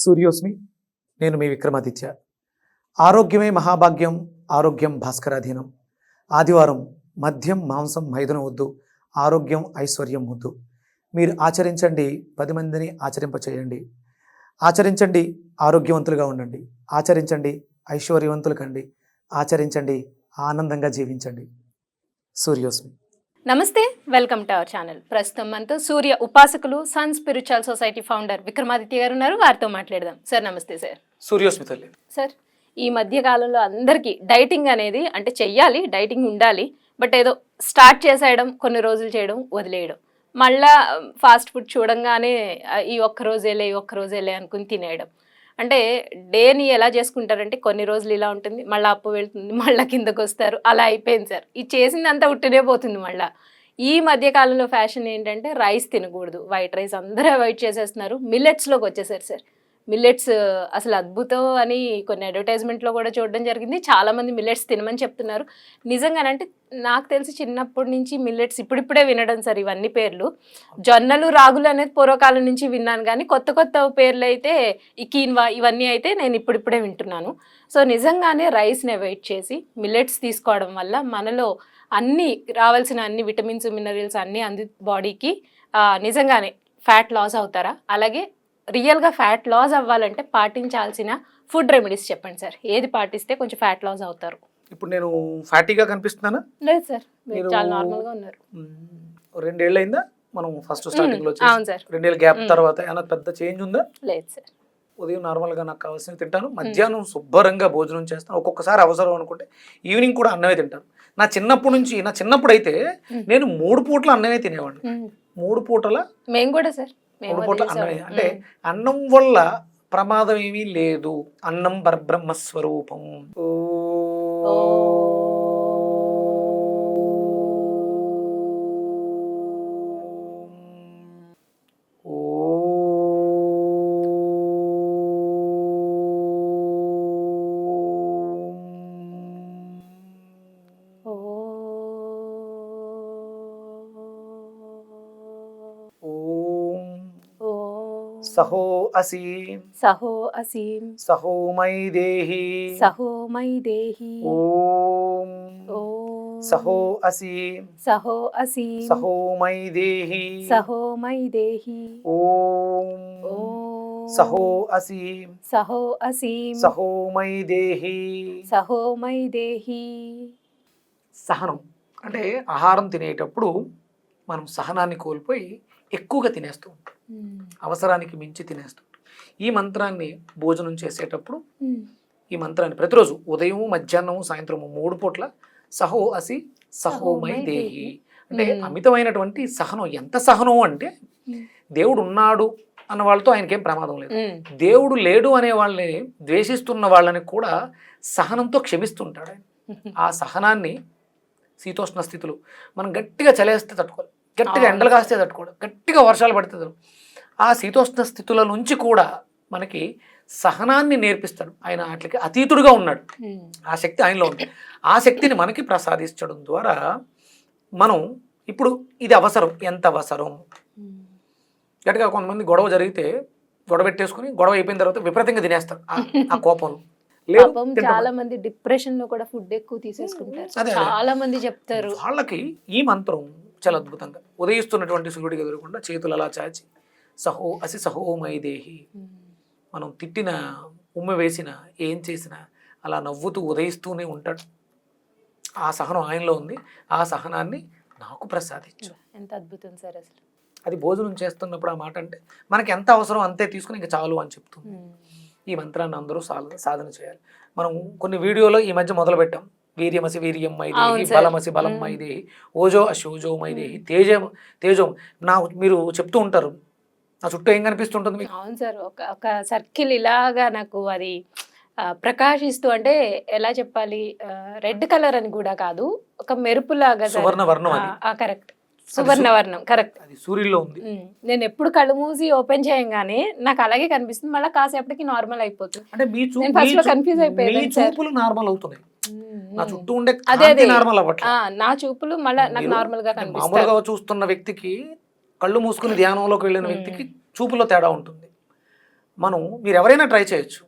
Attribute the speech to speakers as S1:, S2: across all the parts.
S1: సూర్యోస్మి. నేను మీ విక్రమాదిత్య. ఆరోగ్యమే మహాభాగ్యం, ఆరోగ్యం భాస్కరాధీనం. ఆదివారం మద్యం మాంసం మైదనం వద్దు, ఆరోగ్యం ఐశ్వర్యం వద్దు. మీరు ఆచరించండి, 10 మందిని ఆచరింపచేయండి. ఆచరించండి, ఆరోగ్యవంతులుగా ఉండండి. ఆచరించండి, ఐశ్వర్యవంతులు కండి. ఆచరించండి, ఆనందంగా జీవించండి. సూర్యోస్మి.
S2: నమస్తే, వెల్కమ్ టు అవర్ ఛానల్. ప్రస్తుతం మనతో సూర్య ఉపాసకులు sun spiritual society founder Vikramaditya గారు ఉన్నారు. వారితో మాట్లాడదాం. సార్ నమస్తే. సార్
S1: సూర్యోస్మి తల్లి.
S2: సార్, ఈ మధ్య కాలంలో అందరికీ డైటింగ్ అనేది అంటే చెయ్యాలి, డైటింగ్ ఉండాలి, బట్ ఏదో స్టార్ట్ చేసేయడం, కొన్ని రోజులు చేయడం, వదిలేయడం, మళ్ళా ఫాస్ట్ ఫుడ్ చూడంగానే ఈ ఒక్కరోజేలే అనుకుని తినేయడం. అంటే డేని ఎలా చేసుకుంటారంటే కొన్ని రోజులు ఇలా ఉంటుంది, మళ్ళీ అప్పు వెళ్తుంది, మళ్ళీ కిందకు వస్తారు, అలా అయిపోయింది సార్. ఇది చేసిందంతా ఉట్టినే పోతుంది. మళ్ళీ ఈ మధ్యకాలంలో ఫ్యాషన్ ఏంటంటే రైస్ తినకూడదు, వైట్ రైస్ అందరూ అవాయిడ్ చేసేస్తున్నారు, మిల్లెట్స్లోకి వచ్చేసారు సార్. మిల్లెట్స్ అసలు అద్భుతం అని కొన్ని అడ్వర్టైజ్మెంట్లో కూడా చూడడం జరిగింది. చాలామంది మిల్లెట్స్ తినమని చెప్తున్నారు. నిజంగానంటే నాకు తెలిసి చిన్నప్పటి నుంచి మిల్లెట్స్ ఇప్పుడిప్పుడే వినడం సార్. ఇవన్నీ పేర్లు, జొన్నలు రాగులు అనేది పూర్వకాలం నుంచి విన్నాను, కానీ కొత్త కొత్త పేర్లు అయితే ఈ కీన్వా ఇవన్నీ అయితే నేను ఇప్పుడిప్పుడే వింటున్నాను. సో నిజంగానే రైస్ని అవాయిడ్ చేసి మిల్లెట్స్ తీసుకోవడం వల్ల మనలో అన్నీ రావాల్సిన అన్ని విటమిన్స్ మినరల్స్ అన్నీ అంది బాడీకి. నిజంగానే ఫ్యాట్ లాస్ అవుతారా? అలాగే రియల్గా ఫ్యాట్ లాస్ అవ్వాలంటే పాటించాల్సిన ఫుడ్ రెమెడీస్ చెప్పండి సార్. ఏది పాటిస్తే కొంచెం ఫ్యాట్ లాస్ అవుతారు?
S1: ఇప్పుడు నేను ఫ్యాటీగా కనిపిస్తున్నానా?
S2: లేదు సార్, మీరు చాలా నార్మల్గా ఉన్నారు.
S1: 2 ఏళ్ళు అయిందా మనం ఫస్ట్ స్టార్టింగ్ లో?
S2: అవును సార్.
S1: 2 ఏళ్ళ గ్యాప్ తర్వాత ఏమైనా పెద్ద చేంజ్ ఉందా?
S2: లేదు సార్.
S1: ఉదయం నార్మల్గా నాకు కావాల్సినవి తింటాను, మధ్యాహ్నం శుభ్రంగా భోజనం చేస్తాను, ఒక్కొక్కసారి అవసరం అనుకుంటే ఈవినింగ్ కూడా అన్నమే తింటాను. నా చిన్నప్పుడు అయితే నేను 3 పూటల అన్నమే తినేవాడిని. 3 పూటల
S2: మేము కూడా సార్,
S1: 3 పూటల అన్నమే. అంటే అన్నం వల్ల ప్రమాదం ఏమీ లేదు. అన్నం పరబ్రహ్మస్వరూపం. సహో అసీం
S2: సహో అసీం
S1: సహో మై దేహి
S2: సహో మై దేహి
S1: ఓం
S2: ఓం
S1: సహో అసీం
S2: సహో అసీం
S1: సహో మై దేహి
S2: సహో మై దేహి
S1: ఓం
S2: ఓం
S1: సహో అసీం
S2: సహో అసీం
S1: సహో మై దేహి
S2: సహో మై దేహి.
S1: సహనం అంటే ఆహారం తినేటప్పుడు మనం సహనాన్ని కోల్పోయి ఎక్కువగా తినేస్తూ ఉంటాం, అవసరానికి మించి తినేస్తాం. ఈ మంత్రాన్ని భోజనం చేసేటప్పుడు ఈ మంత్రాన్ని ప్రతిరోజు ఉదయం మధ్యాహ్నం సాయంత్రం 3 పూట్ల సహో అసి సహో మై దేహి అంటే అమితమైనటువంటి సహనం. ఎంత సహనం అంటే దేవుడు ఉన్నాడు అన్న వాళ్ళతో ఆయనకేం ప్రమాదం లేదు, దేవుడు లేడు అనే వాళ్ళని ద్వేషిస్తున్న వాళ్ళని కూడా సహనంతో క్షమిస్తుంటాడు ఆయన. ఆ సహనాన్ని శీతోష్ణ స్థితులు మనం గట్టిగా చలేస్తే తట్టుకోవాలి, గట్టిగా ఎండలు కాస్తే తట్టుకోవడం, గట్టిగా వర్షాలు పడితే ఆ శీతోష్ణ స్థితుల నుంచి కూడా మనకి సహనాన్ని నేర్పిస్తాడు ఆయన. వాటికి అతీతుడుగా ఉన్నాడు, ఆ శక్తి ఆయనలో ఉంది. ఆ శక్తిని మనకి ప్రసాదించడం ద్వారా మనం ఇప్పుడు ఇది అవసరం, ఎంత అవసరం. గట్టిగా కొంతమంది గొడవ జరిగితే గొడవ పెట్టేసుకుని గొడవ అయిపోయిన తర్వాత విపరీతంగా తినేస్తారు ఆ కోపంలో.
S2: చాలా మంది డిప్రెషన్ లో కూడా ఫుడ్ ఎక్కువ తీసేసుకుంటారు, చాలా మంది చెప్తారు.
S1: వాళ్ళకి ఈ మంత్రం చాలా అద్భుతంగా ఉదయిస్తున్నటువంటి సూర్యుడికి ఎదురకుండా చేతులు అలా చాచి సహో అసి సహో మై దేహి. మనం తిట్టిన ఉమ్మ వేసిన ఏం చేసినా అలా నవ్వుతూ ఉదయిస్తూనే ఉంటాడు. ఆ సహనం ఆయనలో ఉంది, ఆ సహనాన్ని నాకు ప్రసాదించు.
S2: ఎంత అద్భుతం సార్ అసలు.
S1: అది భోజనం చేస్తున్నప్పుడు ఆ మాట అంటే మనకి ఎంత అవసరం అంతే తీసుకుని ఇంకా చాలు అని చెప్తుంది. ఈ మంత్రాన్ని అందరూ సాధన చేయాలి. మనం కొన్ని వీడియోలో ఈ మధ్య మొదలు పెట్టాం. వీర్యమసి వీర్యం మైదేహి, బలమసి బలం మైదేహి, ఓజో అశోజో మైదేహి, తేజం. మీరు చెప్తూ ఉంటారు, నా చుట్టూ ఏం కనిపిస్తుంటుంది మీకు?
S2: అవును సార్, ఒక సర్కిల్ ఇలాగా నాకు అది ప్రకాశిస్తూ, అంటే ఎలా చెప్పాలి, రెడ్ కలర్ అని కూడా కాదు, ఒక మెరుపులాగా
S1: సువర్ణవర్ణం.
S2: Correct, సువర్ణవర్ణం, correct.
S1: అది సూర్యుల్లో ఉంది.
S2: నేను ఎప్పుడు కళ్ళు మూసి ఓపెన్ చేయంగానే నాకు అలాగే కనిపిస్తుంది, మళ్ళీ కాసేపటికి నార్మల్ అయిపోతుంది.
S1: అంటే
S2: కన్ఫ్యూజ్ అయిపోయింది,
S1: చూపులు నార్మల్ అవుతున్నాయి, నా చుట్టూ ఉండే నార్మల్ అవ్వట్లేదు.
S2: నా చూపులు మళ్ళీ నాకు నార్మల్ గా కనిపిస్తాయి.
S1: మామూలుగా చూస్తున్న వ్యక్తికి, కళ్ళు మూసుకుని ధ్యానంలోకి వెళ్ళిన వ్యక్తికి చూపులో తేడా ఉంటుంది. మీరు ఎవరైనా ట్రై చేయొచ్చు.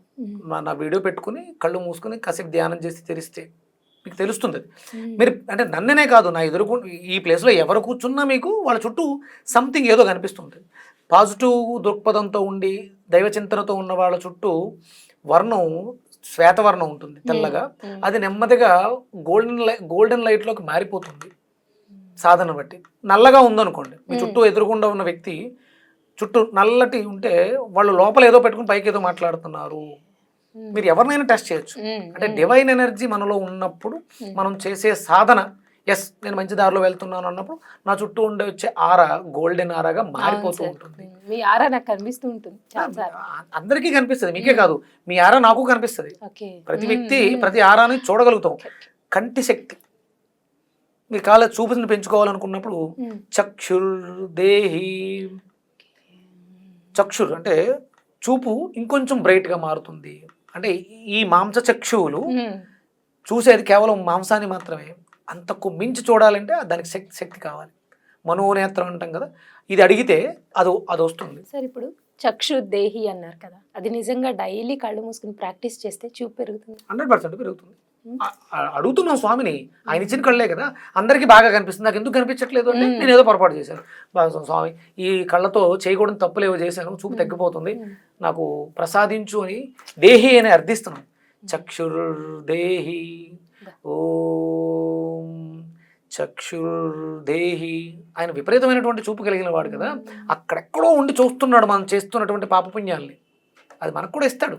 S1: నా వీడియో పెట్టుకుని కళ్ళు మూసుకుని కాసేపు ధ్యానం చేసి తెరిస్తే మీకు తెలుస్తుంది అది. మీరు అంటే నన్ననే కాదు, నా ఎదురుకు ఈ ప్లేస్లో ఎవరు కూర్చున్నా మీకు వాళ్ళ చుట్టూ సంథింగ్ ఏదో కనిపిస్తుంటుంది. పాజిటివ్ దృక్పథంతో ఉండి దైవచింతనతో ఉన్న వాళ్ళ చుట్టూ వర్ణం శ్వేతవర్ణం ఉంటుంది తెల్లగా, అది నెమ్మదిగా గోల్డెన్ లైట్లోకి మారిపోతుంది సాధన బట్టి. నల్లగా ఉందనుకోండి, మీ చుట్టూ ఎదురుగుండా ఉన్న వ్యక్తి చుట్టూ నల్లటి ఉంటే వాళ్ళు లోపల ఏదో పెట్టుకుని పైకి ఏదో మాట్లాడుతున్నారు. మీరు ఎవరినైనా టెస్ట్ చేయొచ్చు. అంటే డివైన్ ఎనర్జీ మనలో ఉన్నప్పుడు మనం చేసే సాధన, ఎస్ నేను మంచి దారిలో వెళ్తున్నాను అన్నప్పుడు నా చుట్టూ ఉండే వచ్చే ఆరా గోల్డెన్ ఆరాగా మారిపోతూ ఉంటుంది.
S2: మీ ఆరా నాకు కనిపిస్తూ ఉంటుంది చాలాసార్లు.
S1: అందరికీ కనిపిస్తుంది, మీకే కాదు, మీ ఆరా నాకు కనిపిస్తుంది. ప్రతి వ్యక్తి ప్రతి ఆరాని చూడగలుగుతాం. కంటి శక్తి మీరు కాలేజ్ చూపుని పెంచుకోవాలనుకున్నప్పుడు చక్షుర్దేహి, చక్షుర్ అంటే చూపు ఇంకొంచెం బ్రైట్గా మారుతుంది. అంటే ఈ మాంస చక్షువులు చూసేది కేవలం మాంసాన్ని మాత్రమే, అంతకు మించి చూడాలంటే దానికి శక్తి కావాలి. మనోనేత్రం అంటాం కదా, ఇది అడిగితే అది వస్తుంది.
S2: సార్ ఇప్పుడు చక్షుర్దేహి అన్నారు కదా, అది నిజంగా డైలీ కళ్ళు మూసుకుని ప్రాక్టీస్ చేస్తే చూపు పెరుగుతుంది?
S1: 100% పెరుగుతుంది. అడుగుతున్నాం స్వామిని, ఆయన ఇచ్చిన కళ్ళే కదా, అందరికీ బాగా కనిపిస్తుంది, నాకు ఎందుకు కనిపించట్లేదు అంటే నేను ఏదో పొరపాటు చేశాను. స్వామి ఈ కళ్ళతో చేయకూడని తప్పులేవో చేశాను, చూపు తగ్గిపోతుంది, నాకు ప్రసాదించు అని దేహి అని అర్థిస్తున్నాం. చక్షుర్దేహి, ఓం చక్షుర్దేహి. ఆయన విపరీతమైనటువంటి చూపు కలిగిన వాడు కదా, అక్కడెక్కడో ఉండి చూస్తున్నాడు మనం చేస్తున్నటువంటి పాపపుణ్యాల్ని, అది మనకు కూడా ఇస్తాడు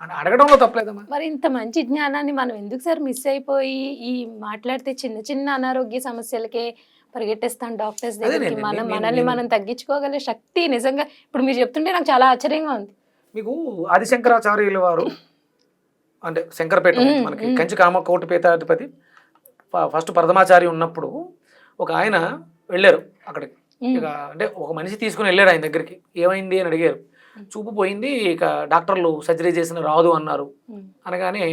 S1: అని అడగడంలో తప్పలేదమ్మా.
S2: మరి ఇంత మంచి జ్ఞానాన్ని మనం ఎందుకు సార్ మిస్ అయిపోయి ఈ మాట్లాడితే చిన్న చిన్న అనారోగ్య సమస్యలకే పరిగెట్టేస్తాం డాక్టర్స్ దగ్గరికి? మనల్ని మనం తగ్గించుకోగల శక్తి నిజంగా ఇప్పుడు మీరు చెప్తుంటే నాకు చాలా ఆశ్చర్యంగా ఉంది.
S1: మీకు ఆదిశంకరాచార్యుల వారు అంటే శంకరపేట మనకి కంచి కామకోటి పీఠాధిపతి ఫస్ట్ ప్రథమాచారి ఉన్నప్పుడు ఒక ఆయన వెళ్ళారు అక్కడికి. ఇక అంటే ఒక మనిషి తీసుకుని వెళ్ళాడు ఆయన దగ్గరికి. ఏమైంది అని అడిగారు. చూపు పోయింది, ఇక డాక్టర్లు సర్జరీ చేసిన రాదు అన్నారు. అనగానే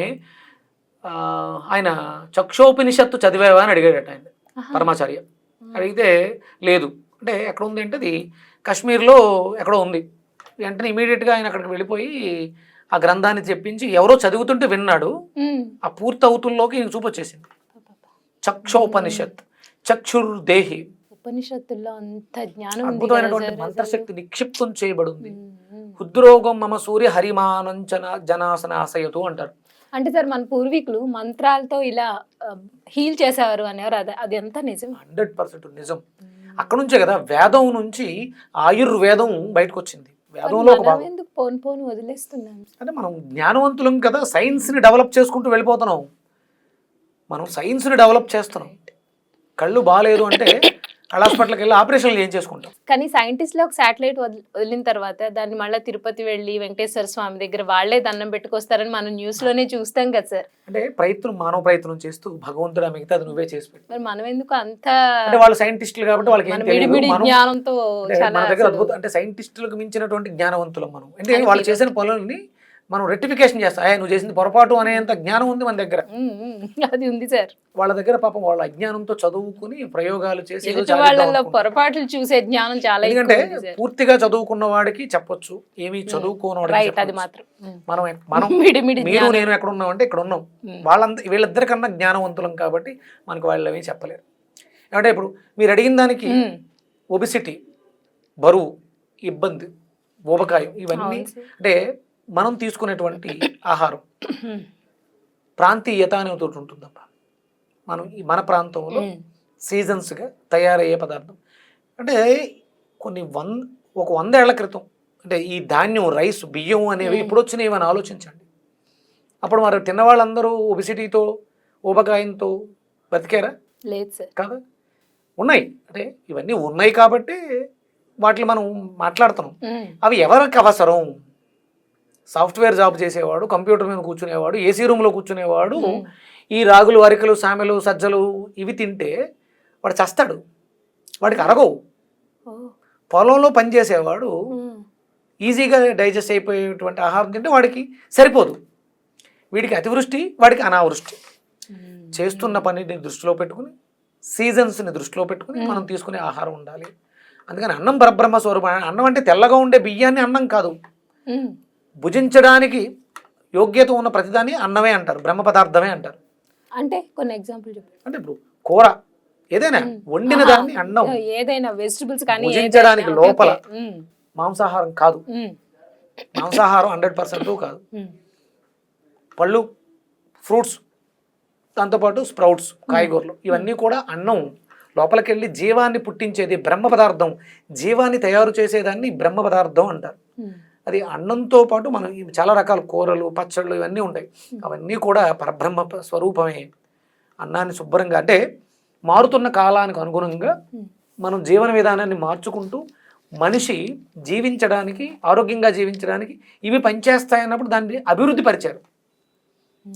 S1: ఆయన చక్షోపనిషత్తు చదివావా అని అడిగాడట ఆయన పరమాచార్య. అడిగితే లేదు అంటే, ఎక్కడ ఉంది అంటే అది కాశ్మీర్లో ఎక్కడో ఉంది. వెంటనే ఇమీడియట్గా ఆయన అక్కడికి వెళ్ళిపోయి ఆ గ్రంథాన్ని చెప్పించి ఎవరో చదువుతుంటే విన్నాడు. ఆ పూర్తి అవుతుల్లోకి ఈయన చూపు వచ్చేసింది. చక్షోపనిషత్, చక్షుర్దేహి.
S2: ఉపనిషత్తుల్లో అంత జ్ఞానం,
S1: అద్భుతమైనటువంటి మంత్రశక్తి నిక్షిప్తం చేయబడింది. హృద్రోగం మమ సూర్య హరిమానంచన జనాసనాశయతు అంటారు.
S2: అంటే సార్ మన పూర్వీకులు మంత్రాలతో ఇలా హీల్ చేసేవారు అనేవారు, అది ఎంత నిజం?
S1: 100% నిజం. అక్కడ నుంచే కదా వేదం నుంచి ఆయుర్వేదం బయటకు వచ్చింది. వేదంలో ఒక భాగం.
S2: ఎందుకు పోను పోను వదిలేస్తున్నాం
S1: అంటే మనం జ్ఞానవంతులం కదా, సైన్స్ని డెవలప్ చేసుకుంటూ వెళ్ళిపోతున్నాం. మనం సైన్స్ని డెవలప్ చేస్తున్నాం. కళ్ళు బాగాలేదు అంటే కళ్ళ హాస్పిటల్కి వెళ్ళి ఆపరేషన్లు ఏం చేసుకుంటాం.
S2: కానీ సైంటిస్ట్లో ఒక శాటిలైట్ వదిలిన తర్వాత దాన్ని మళ్ళీ తిరుపతి వెళ్ళి వెంకటేశ్వర స్వామి దగ్గర వాళ్ళే దండం పెట్టుకొస్తారని మనం న్యూస్లోనే చూస్తాం కదా సార్.
S1: అంటే మానవ ప్రయత్నం చేస్తూ భగవంతుడు మిగతా అది నువ్వే చేసి పెట్టు.
S2: మరి మనం ఎందుకు అంత
S1: అంటే వాళ్ళు సైంటిస్టులు కాబట్టి వాళ్ళకి ఏం తెలియదు.
S2: జ్ఞానంతో
S1: మన దగ్గర అద్భుతం అంటే సైంటిస్టులకు మించినటువంటి జ్ఞానవంతులం మనం. అంటే వాళ్ళు చేసిన పనులని మనం రెక్టిఫికేషన్ చేస్తాం. నువ్వు చేసింది పొరపాటు అనేంత జ్ఞానం ఉంది మన దగ్గర.
S2: అది ఉంది సార్.
S1: వాళ్ళ దగ్గర పాపం వాళ్ళ అజ్ఞానంతో చదువుకుని ప్రయోగాలు చేసి
S2: పొరపాట్లు చూసే జ్ఞానం చాలా.
S1: ఎందుకంటే పూర్తిగా చదువుకున్న వాడికి చెప్పొచ్చు, ఏమి చదువుకోనవాడికి
S2: అది మాత్రం.
S1: మనం మీరు నేను ఎక్కడ ఉన్నాం అంటే ఇక్కడ ఉన్నాం. వీళ్ళిద్దరికన్నా జ్ఞానవంతులం కాబట్టి మనకు వాళ్ళు ఏమీ చెప్పలేరు. అంటే ఇప్పుడు మీరు అడిగిన దానికి ఒబిసిటీ, బరువు, ఇబ్బంది, ఊబకాయం, ఇవన్నీ అంటే మనం తీసుకునేటువంటి ఆహారం ప్రాంతీయత అనే ఒకటి ఉంటుందమ్మా. మన ప్రాంతంలో సీజన్స్గా తయారయ్యే పదార్థం అంటే ఒక 100 ఏళ్ల క్రితం అంటే ఈ ధాన్యం, రైస్, బియ్యం అనేవి ఎప్పుడు వచ్చినాయి అని ఆలోచించండి. అప్పుడు మరి తిన్నవాళ్ళందరూ ఒబిసిటీతో ఊబకాయంతో బతికారా?
S2: లేదు సార్.
S1: కాదా? ఉన్నాయి. అంటే ఇవన్నీ ఉన్నాయి కాబట్టి వాటిని మనం మాట్లాడుతున్నాం. అవి ఎవరికి అవసరం? సాఫ్ట్వేర్ జాబ్ చేసేవాడు, కంప్యూటర్ మీద కూర్చునేవాడు, ఏసీ రూమ్లో కూర్చునేవాడు ఈ రాగులు, అరికలు, సామెలు, సజ్జలు ఇవి తింటే వాడు చస్తాడు, వాడికి అరగవు. పొలంలో పనిచేసేవాడు ఈజీగా డైజెస్ట్ అయిపోయేటువంటి ఆహారం తింటే వాడికి సరిపోదు. వీడికి అతివృష్టి, వాడికి అనావృష్టి. చేస్తున్న పనిని దృష్టిలో పెట్టుకుని, సీజన్స్ని దృష్టిలో పెట్టుకుని మనం తీసుకునే ఆహారం ఉండాలి. అందుకని అన్నం పరబ్రహ్మ స్వరూపం. అన్నం అంటే తెల్లగా ఉండే బియ్యాన్ని అన్నం కాదు. భుజించడానికి యోగ్యత ఉన్న ప్రతిదాన్ని అన్నమే అంటారు, బ్రహ్మ పదార్థమే అంటారు.
S2: అంటే కొన్ని ఎగ్జాంపుల్ చెప్పండి.
S1: అంటే ఇప్పుడు కూర ఏదైనా వండిన దాన్ని అన్నం,
S2: ఏదైనా వెజిటబుల్స్ కానీ
S1: భుజించడానికి లోపల మాంసాహారం కాదు, మాంసాహారం 100% కాదు. పళ్ళు, ఫ్రూట్స్, దాంతోపాటు స్ప్రౌట్స్, కాయగూరలు, ఇవన్నీ కూడా అన్నం. లోపలికి వెళ్ళి జీవాన్ని పుట్టించేది బ్రహ్మ పదార్థం, జీవాన్ని తయారు చేసేదాన్ని బ్రహ్మ పదార్థం అంటారు. అది అన్నంతో పాటు మనం చాలా రకాల కూరలు, పచ్చళ్ళు ఇవన్నీ ఉంటాయి. అవన్నీ కూడా పరబ్రహ్మ స్వరూపమే. అన్నాన్ని శుభ్రంగా, అంటే మారుతున్న కాలానికి అనుగుణంగా మనం జీవన విధానాన్ని మార్చుకుంటూ మనిషి జీవించడానికి, ఆరోగ్యంగా జీవించడానికి ఇవి పనిచేస్తాయన్నప్పుడు దాన్ని అభివృద్ధి పరిచారు.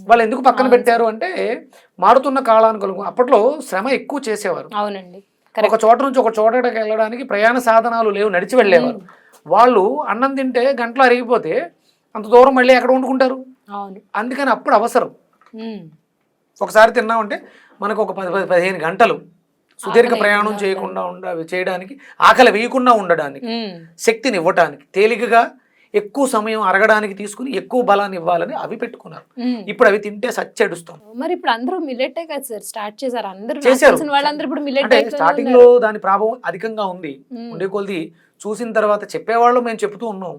S1: వాళ్ళు ఎందుకు పక్కన పెట్టారు అంటే మారుతున్న కాలానికి అప్పట్లో శ్రమ ఎక్కువ చేసేవారు.
S2: అవునండి.
S1: ఒక చోట నుంచి ఒక చోటకి వెళ్ళడానికి ప్రయాణ సాధనాలు లేవు, నడిచి వెళ్ళేవారు. వాళ్ళు అన్నం తింటే గంటలో అరిగిపోతే అంత దూరం మళ్ళీ ఎక్కడ వండుకుంటారు? అందుకని అప్పుడు అవసరం. ఒకసారి తిన్నామంటే మనకు ఒక 10-15 గంటలు సుదీర్ఘ ప్రయాణం చేయకుండా చేయడానికి, ఆకలి వేయకుండా ఉండడానికి, శక్తిని ఇవ్వడానికి, తేలికగా ఎక్కువ సమయం అరగడానికి తీసుకుని ఎక్కువ బలాన్ని ఇవ్వాలని అవి పెట్టుకున్నారు. ఇప్పుడు అవి తింటే సచ్చెడుస్తాం.
S2: మరి ఇప్పుడు అందరూ మిల్లెటే కదా సార్ స్టార్ట్ చేశారు, అందరూ
S1: చేశారు.
S2: వాళ్ళందరూ ఇప్పుడు మిల్లెట్.
S1: అంటే స్టార్టింగ్ లో దాని ప్రభావం అధికంగా ఉంది. ఉండే కొద్ది చూసిన తర్వాత చెప్పేవాళ్ళు మేము చెప్తూ ఉన్నాం,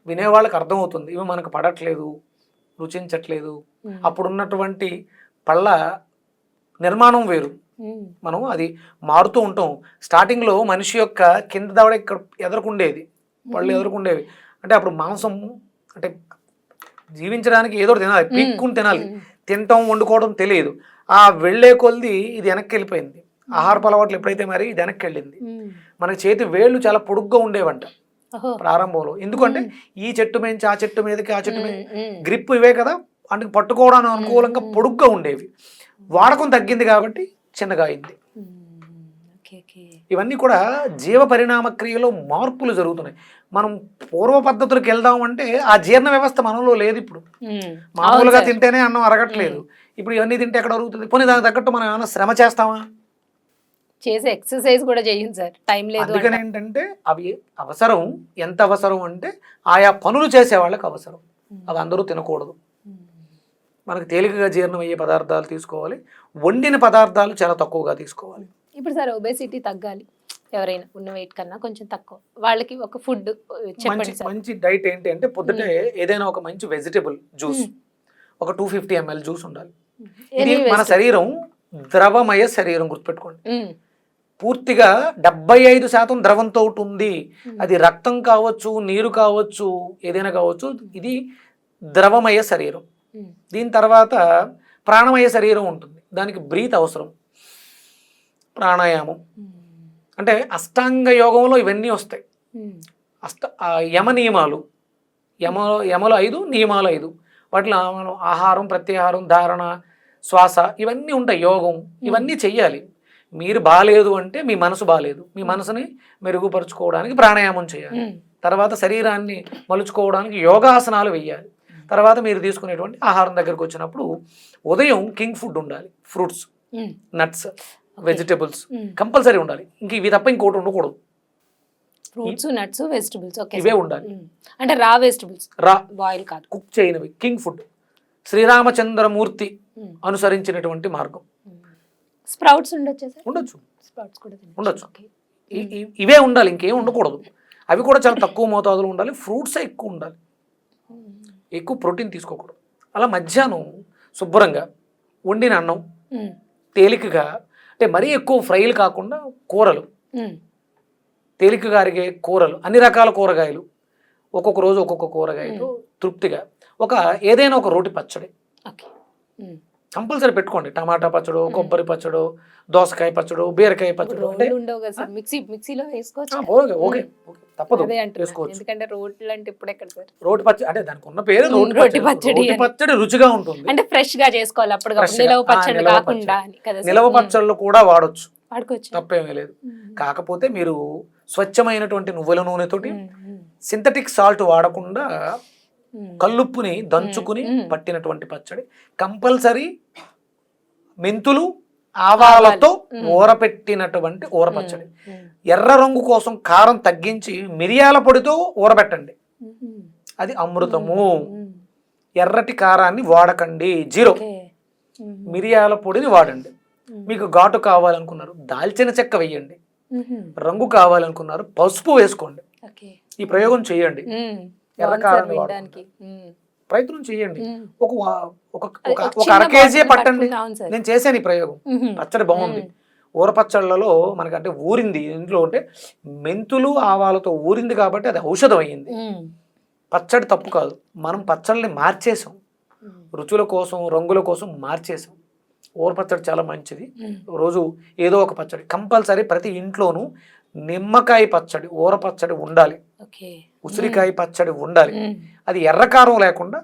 S1: వినేవాళ్ళకి అర్థమవుతుంది ఇవి మనకు పడట్లేదు, రుచించట్లేదు. అప్పుడున్నటువంటి పళ్ళ నిర్మాణం వేరు, మనం అది మారుతూ ఉంటాం. స్టార్టింగ్ లో మనిషి యొక్క కింద దవడ ఇక్కడ ఎదురుకుండేది, పళ్ళు ఎదురుకుండేవి. అంటే అప్పుడు మాంసం, అంటే జీవించడానికి ఏదో తినాలి, పీక్కుని తినాలి, తినటం వండుకోవడం తెలియదు. ఆ వెళ్లే కొద్ది ఇది వెనక్కి వెళ్ళిపోయింది. ఆహారపు అలవాట్లు ఎప్పుడైతే మరి ఇది వెనక్కి వెళ్ళింది. మన చేతి వేళ్ళు చాలా పొడుగ్గా ఉండేవంట ప్రారంభంలో. ఎందుకంటే ఈ చెట్టు మీద ఆ చెట్టు మీదకి, ఆ చెట్టు మీద గ్రిప్ ఇవే కదా, అంటే పట్టుకోవడానికి అనుకూలంగా పొడుగ్గా ఉండేవి. వాడకం తగ్గింది కాబట్టి చిన్నగా అయింది. ఇవన్నీ కూడా జీవ పరిణామ క్రియలో మార్పులు జరుగుతున్నాయి. మనం పూర్వ పద్ధతులకు వెళ్దాం అంటే ఆ జీర్ణ వ్యవస్థ మనలో లేదు. ఇప్పుడు మామూలుగా తింటేనే అన్నం అరగట్లేదు, ఇప్పుడు ఇవన్నీ తింటే ఎక్కడ అరుగుతుంది? పోనీ దానికి తగ్గట్టు మనం ఏమైనా శ్రమ చేస్తామా?
S2: చేసే ఎక్సర్సైజ్ కూడా చేయండి సార్, టైం లేదు.
S1: అందుకని ఏంటంటే అవి అవసరం. ఎంత అవసరం అంటే ఆయా పనులు చేసే వాళ్ళకి అవసరం. అవి అందరూ తినకూడదు. మనకు తేలికగా జీర్ణం అయ్యే పదార్థాలు తీసుకోవాలి. వండిన పదార్థాలు చాలా తక్కువగా తీసుకోవాలి.
S2: ఇప్పుడు సార్ ఒబేసిటీ తగ్గాలి, ఎవరైనా ఉన్న వెయిట్ కన్నా కొంచెం తక్కువ, వాళ్ళకి ఒక ఫుడ్ చెప్పండి సార్.
S1: మంచి డైట్ ఏంటి అంటే పొద్దుటే ఏదైనా ఒక మంచి వెజిటబుల్ జ్యూస్, ఒక 250 ml జ్యూస్ ఉండాలి. ఇది మన శరీరం ద్రవమయ శరీరం, గుర్తుపెట్టుకోండి. పూర్తిగా 75% ద్రవంతో ఉంటుంది. అది రక్తం కావచ్చు, నీరు కావచ్చు, ఏదైనా కావచ్చు. ఇది ద్రవమయ శరీరం. దీని తర్వాత ప్రాణమయ శరీరం ఉంటుంది. దానికి బ్రీత్ అవసరం, ప్రాణాయామం. అంటే అష్టాంగ యోగంలో ఇవన్నీ వస్తాయి. యమ నియమాలు, యమలు 5, నియమాలు 5. వాటిలో మనం ఆహారం, ప్రత్యాహారం, ధారణ, శ్వాస ఇవన్నీ ఉంటాయి. యోగం ఇవన్నీ చెయ్యాలి. మీరు బాగాలేదు అంటే మీ మనసు బాగాలేదు, మీ మనసుని మెరుగుపరుచుకోవడానికి ప్రాణాయామం చేయాలి. తర్వాత శరీరాన్ని మలుచుకోవడానికి యోగాసనాలు వెయ్యాలి. తర్వాత మీరు తీసుకునేటువంటి ఆహారం దగ్గరకు వచ్చినప్పుడు ఉదయం కింగ్ ఫుడ్ ఉండాలి. ఫ్రూట్స్, నట్స్, వెజిటబుల్స్ కంపల్సరీ ఉండాలి. ఇంక ఇవి తప్ప ఇంకోటి ఉండకూడదు.
S2: ఫ్రూట్స్, నట్స్, వెజిటబుల్స్
S1: ఇవే ఉండాలి.
S2: అంటే రా వెజిటబుల్స్,
S1: రా,
S2: బాయిల్ కాదు,
S1: కుక్ చేయనివి. కింగ్ ఫుడ్ శ్రీరామచంద్రమూర్తి అనుసరించినటువంటి మార్గం.
S2: స్ప్రౌట్స్ ఉండొచ్చు, స్ప్రౌట్స్ కూడా
S1: ఉండొచ్చు. ఇవే ఉండాలి, ఇంకేం ఉండకూడదు. అవి కూడా చాలా తక్కువ మోతాదులో ఉండాలి. ఫ్రూట్స్ ఎక్కువ ఉండాలి, ఎక్కువ ప్రోటీన్ తీసుకోకూడదు. అలా మధ్యాహ్నం శుభ్రంగా వండిన అన్నం, తేలికగా, అంటే మరీ ఎక్కువ ఫ్రైలు కాకుండా కూరలు, తేలికగా అరిగే కూరలు, అన్ని రకాల కూరగాయలు, ఒక్కొక్క రోజు ఒక్కొక్క కూరగాయలు తృప్తిగా. ఏదైనా ఒక రోటి పచ్చడి కంపల్సరీ పెట్టుకోండి. టమాటా పచ్చడు, కొబ్బరి పచ్చడు, దోసకాయ పచ్చడు, బీరకాయ పచ్చడు.
S2: మిక్సీలో వేసుకోవచ్చు,
S1: ఓకే, తప్పదు,
S2: వేసుకోవచ్చు. ఎందుకంటే రోట్లు అంటే ఇప్పుడు ఎక్కడ సార్,
S1: రోటి పచ్చడి అంటే దానికి ఉన్న పేరు రోటి పచ్చడి. పచ్చడి రుచిగా ఉంటుంది,
S2: అంటే ఫ్రెష్ గా చేసుకోవాలి. అప్పుడు నిలవ పచ్చడి కాకుండా,
S1: నిలవ పచ్చళ్ళు కూడా వాడొచ్చు,
S2: వాడుకోవచ్చు,
S1: తప్పేమీ లేదు. కాకపోతే మీరు స్వచ్ఛమైనటువంటి నువ్వుల నూనెతోటి, సింథటిక్ సాల్ట్ వాడకుండా కల్లుప్పుని దంచుకుని పట్టినటువంటి పచ్చడి. కంపల్సరీ మెంతులు, ఆవాలతో ఊరపెట్టినటువంటి ఊరపచ్చడి. ఎర్ర రంగు కోసం కారం తగ్గించి మిరియాల పొడితో ఊరబెట్టండి. అది అమృతము. ఎర్రటి కారాన్ని వాడకండి, 0.
S2: ఓకే.
S1: మిరియాల పొడిని వాడండి. మీకు ఘాటు కావాలనుకున్నారు దాల్చిన చెక్క వేయండి, రంగు కావాలనుకున్నారు పసుపు వేసుకోండి.
S2: ఓకే.
S1: ఈ ప్రయోగం చేయండి. ఎర్ర కారాన్ని
S2: వినడానికి.
S1: ప్రయత్నం చేయండి. ఒక ఒక
S2: ఒక
S1: ఒక
S2: చిన్న
S1: అర కేజీ
S2: బాటిల్
S1: పట్టండి.
S2: పట్టుకుంటే, అవును సార్.
S1: నేను చేశాను ఈ ప్రయోగం. పచ్చడి బాగుంది. ఊర పచ్చళ్ళలో మనకి అంటే ఊరింది ఇంట్లో అంటే మెంతులు ఆవాలతో ఊరింది కాబట్టి అది ఔషధం అయ్యింది. పచ్చడి తప్పు కాదు, మనం పచ్చళ్ళని మార్చేసాం, రుచుల కోసం రంగుల కోసం మార్చేసాం. ఊర పచ్చడి చాలా మంచిది. రోజు ఏదో ఒక పచ్చడి కంపల్సరీ ప్రతి ఇంట్లోనూ నిమ్మకాయ పచ్చడి, ఊర పచ్చడి ఉండాలి, ఉసిరికాయ పచ్చడి ఉండాలి. అది ఎర్రకారం లేకుండా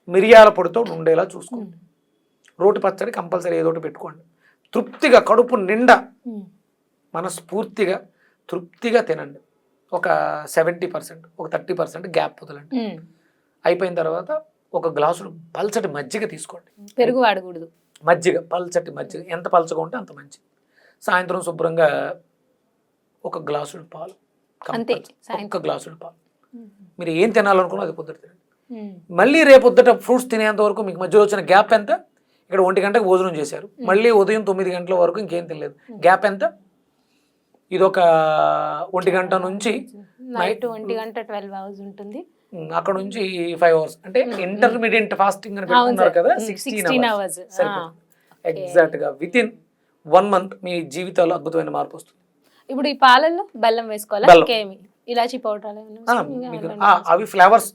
S1: మిరియాల పొడితో ఉండేలా చూసుకోండి. రోటి పచ్చడి కంపల్సరీ ఏదో ఒకటి పెట్టుకోండి. తృప్తిగా కడుపు నిండా మనస్ఫూర్తిగా తృప్తిగా తినండి. ఒక 70%, ఒక 30% గ్యాప్ వదలండి. అయిపోయిన తర్వాత ఒక గ్లాసులు పల్చటి మజ్జిగ తీసుకోండి.
S2: పెరుగు వాడకూడదు.
S1: మజ్జిగ, పల్చటి మజ్జిగ, ఎంత పల్చగా ఉంటే అంత మంచిది. సాయంత్రం శుభ్రంగా ఒక గ్లాసుడు పాలు,
S2: అంతే.
S1: ఒక్క గ్లాసుడు పాలు. మీరు ఏం తినాలనుకున్నా అది పొద్దుట తినండి. మళ్ళీ రేపు పొద్దుట ఫ్రూట్స్ తినేంత వరకు మీకు మధ్యలో వచ్చిన గ్యాప్ ఎంత? ఇక్కడ 1 గంటకు భోజనం చేశారు, మళ్ళీ ఉదయం 9 గంటల వరకు ఇంకేం తినలేదు, గ్యాప్ ఎంత? ఇదొక 1 గంట నుంచి
S2: నైట్ 1 గంట 12 అవర్స్ ఉంటుంది.
S1: అక్కడ నుంచి 5 అవర్స్ అంటే ఇంటర్మీడియట్ ఫాస్టింగ్ అని పెట్టుకున్నారు కదా, 16 అవర్స్ ఎగ్జాక్ట్ గా. విత్ ఇన్ 1 మంత్ మీ జీవితాల్లో అద్భుతమైన మార్పు వస్తుంది.
S2: ఇప్పుడు ఈ పాలల్లో బెల్లం వేసుకోవాలా? ఇంకేమి ఇలాచి పౌడర్
S1: అవి ఫ్లేవర్స్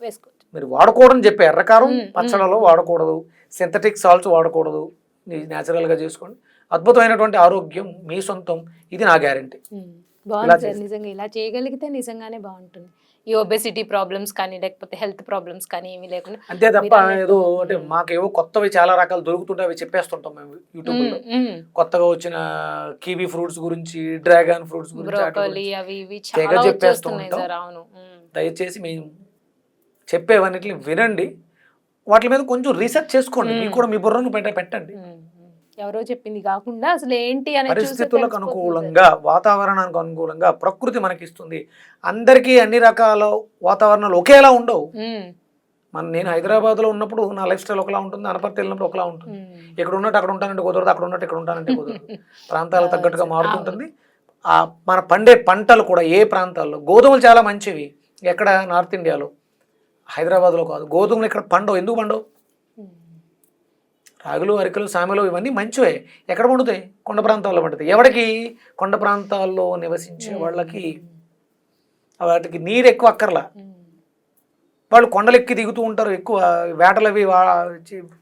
S2: వేసుకోవచ్చు.
S1: మీరు వాడకూడదని చెప్పే ఎర్రకారం పచ్చళ్ళలో వాడకూడదు, సింథటిక్ సాల్ట్స్ వాడకూడదు, న్యాచురల్ గా చేసుకోండి. అద్భుతమైనటువంటి ఆరోగ్యం మీ సొంతం, ఇది నా గ్యారంటీ.
S2: బాగుంది సార్, నిజంగా ఇలా చేయగలిగితే నిజంగానే బాగుంటుంది. ఈ ఒబెసిటీ ప్రాబ్లమ్స్ కానీ లేకపోతే హెల్త్ ప్రాబ్లమ్స్ కానీ ఏమీ లేకుండా.
S1: అంతే తప్ప ఏదో అంటే మాకేవో కొత్తవి చాలా రకాలు దొరుకుతుంటే అవి చెప్పేస్తుంటాం మేము యూట్యూబ్ లో. కొత్తగా వచ్చిన కివీ ఫ్రూట్స్ గురించి, డ్రాగన్ ఫ్రూట్స్
S2: బ్రోకలీ అవి ఇవి
S1: తెగ
S2: చాలా
S1: చెప్పేస్తూ
S2: వచ్చేస్తున్నాయి
S1: ఉంటాం.
S2: సార్. అవును.
S1: దయచేసి మేము చెప్పేవన్నిటిని వినండి, వాటి మీద కొంచెం రీసెర్చ్ చేసుకోండి, మీకు కూడా మీ బుర్రను పెట్టండి.
S2: ఎవరో చెప్పింది కాకుండా అసలు ఏంటి అనేది
S1: పరిస్థితులకు అనుకూలంగా, వాతావరణానికి అనుకూలంగా ప్రకృతి మనకి ఇస్తుంది. అందరికీ అన్ని రకాల వాతావరణాలు ఒకేలా ఉండవు. నేను హైదరాబాద్ లో ఉన్నప్పుడు నా లైఫ్ స్టైల్ ఒకలా ఉంటుంది, అనపర్తి వెళ్ళినప్పుడు ఒకలా ఉంటుంది. ఇక్కడ ఉన్నట్టు అక్కడ ఉంటానంటే కుదరదు, అక్కడ ఉన్నట్టు ఇక్కడ ఉంటానంటే కుదరదు. ప్రాంతాలకు తగ్గట్టుగా మారుతుంటుంది. మన పండే పంటలు కూడా ఏ ప్రాంతాల్లో గోధుమలు చాలా మంచివి, ఎక్కడ నార్త్ ఇండియాలో, హైదరాబాద్లో కాదు. గోధుమలు ఇక్కడ పండవు. ఎందుకు పండవు? రాగులు, అరికలు, సామెలు ఇవన్నీ మంచివే, ఎక్కడ పండుతాయి? కొండ ప్రాంతాల్లో పండుతాయి. ఎవరికి? కొండ ప్రాంతాల్లో నివసించే వాళ్ళకి వాటికి నీరు ఎక్కువ అక్కర్లా. వాళ్ళు కొండలు ఎక్కి దిగుతూ ఉంటారు, ఎక్కువ వేటలు అవి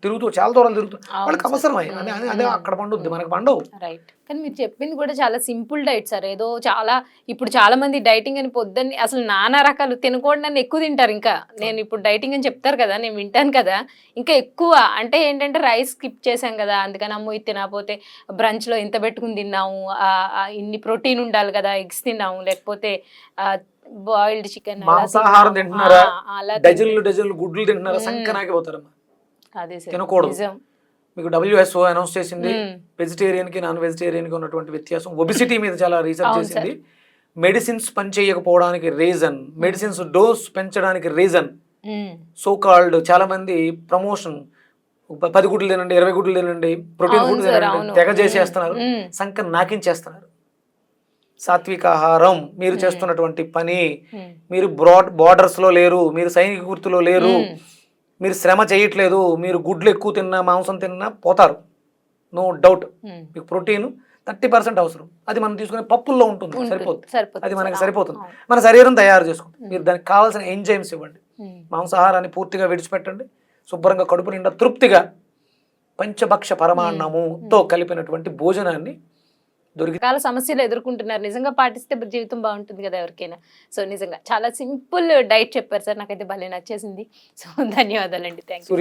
S1: తిరుగుతూ చాలా దూరాలు తిరుగుతూ, వాళ్ళకి అవసరమై అదే అక్కడ పండుద్ది, మనకు పండవు.
S2: రైట్. కానీ మీరు చెప్పింది కూడా చాలా సింపుల్ డైట్ సార్. ఏదో చాలా ఇప్పుడు చాలా మంది డైటింగ్ అని పొద్దున్నే అసలు నానా రకాలు తినకూడదని ఎక్కువ తింటారు. ఇంకా నేను ఇప్పుడు డైటింగ్ అని చెప్తారు కదా, నేను వింటాను కదా, ఇంకా ఎక్కువ అంటే ఏంటంటే రైస్ స్కిప్ చేసాం కదా, అందుకని అమ్మో ఇది తినకపోతే బ్రంచ్లో ఇంత పెట్టుకుని తిన్నాము, ఇన్ని ప్రోటీన్ ఉండాలి కదా, ఎగ్స్ తిన్నాము, లేకపోతే బాయిల్డ్ చికెన్,
S1: మాంసాహారం తింటున్నారా, డజన్లు గుడ్లు తింటున్నారా, సంకనాకిపోతారమ్మా.
S2: అదే సార్,
S1: తినకూడదు. మీకు WHO అనౌన్స్ చేసింది వెజిటేరియన్ కి నాన్ వెజిటేరియన్ కి ఉన్నటువంటి వ్యత్యాసం. ఒబిసిటీ మీద చాలా రీసెర్చ్ చేసింది. మెడిసిన్స్ పనిచేయకపోవడానికి రీజన్, మెడిసిన్స్ డోస్ పెంచడానికి రీజన్, సో కాల్డ్ చాలా మంది ప్రమోషన్ 10 గుడ్లు తినండి, 20 గుడ్లు తినండి, ప్రోటీన్ ఫుడ్ తినండి, తెగ చేసేస్తున్నారు, సంకన నాకించేస్తున్నారు. సాత్విక ఆహారం మీరు చేస్తున్నటువంటి పని, మీరు బార్డర్స్ లో లేరు, మీరు సైనిక గుర్తులో లేరు, మీరు శ్రమ చేయట్లేదు, మీరు గుడ్లు ఎక్కువ తిన్నా మాంసం తిన్నా పోతారు, నో డౌట్. మీకు ప్రోటీన్ 30% అవసరం, అది మనం తీసుకునే పప్పుల్లో ఉంటుంది, సరిపోతుంది, అది మనకి సరిపోతుంది. మన శరీరం తయారు చేసుకుంటుంది. మీరు దానికి కావాల్సిన ఎంజైమ్స్ ఇవ్వండి. మాంసాహారాన్ని పూర్తిగా విడిచిపెట్టండి, శుభ్రంగా కడుపు నిండా తృప్తిగా పంచభక్ష పరమాన్నముతో కలిపినటువంటి భోజనాన్ని
S2: చాలా సమస్యలు ఎదుర్కొంటున్నారు. నిజంగా పాటిస్తే జీవితం బాగుంటుంది కదా ఎవరికైనా. సో నిజంగా చాలా సింపుల్ డైట్ చెప్పారు సార్, నాకైతే భలే నచ్చేసింది. సో ధన్యవాదాలండి. Thank you.